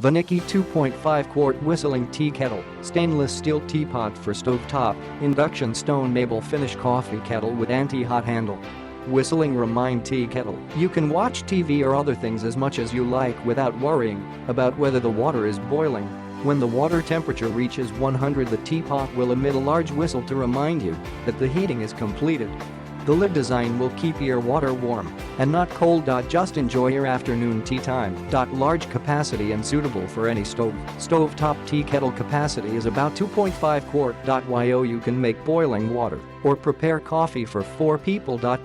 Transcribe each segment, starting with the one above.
VONIKI 2.5 Quart Whistling Tea Kettle, Stainless Steel Teapot for Stovetop, Induction Stone Mable Finish Coffee Kettle with Anti-Hot Handle. Whistling Remind Tea Kettle. You can watch TV or other things as much as you like without worrying about whether the water is boiling. When the water temperature reaches 100, the teapot will emit a large whistle to remind you that the heating is completed. The lid design will keep your water warm and not cold. Just enjoy your afternoon tea time. Large capacity and suitable for any stove. Stovetop tea kettle capacity is about 2.5 quart. You can make boiling water or prepare coffee for 4 people. The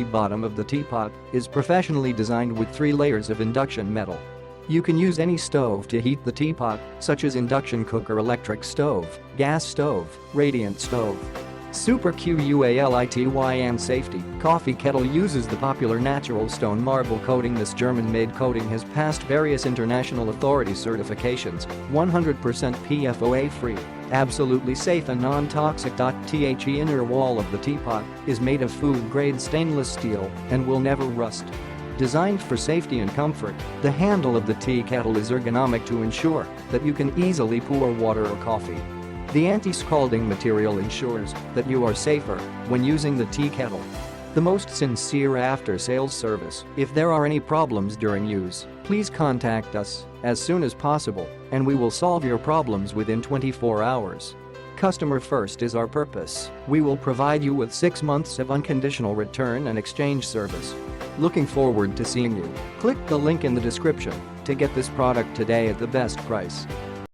bottom of the teapot is professionally designed with 3 layers of induction metal. You can use any stove to heat the teapot, such as induction cooker, electric stove, gas stove, radiant stove. Super QUALITY&SAFETY coffee kettle uses the popular natural stone marble coating. This German-made coating has passed various international authority certifications, 100% PFOA-free, absolutely safe and non-toxic. The inner wall of the teapot is made of food-grade stainless steel and will never rust. Designed for safety and comfort, the handle of the tea kettle is ergonomic to ensure that you can easily pour water or coffee. The anti-scalding material ensures that you are safer when using the tea kettle. The most sincere after-sales service. If there are any problems during use, please contact us as soon as possible and we will solve your problems within 24 hours. Customer first is our purpose. We will provide you with 6 months of unconditional return and exchange service. Looking forward to seeing you. Click the link in the description to get this product today at the best price.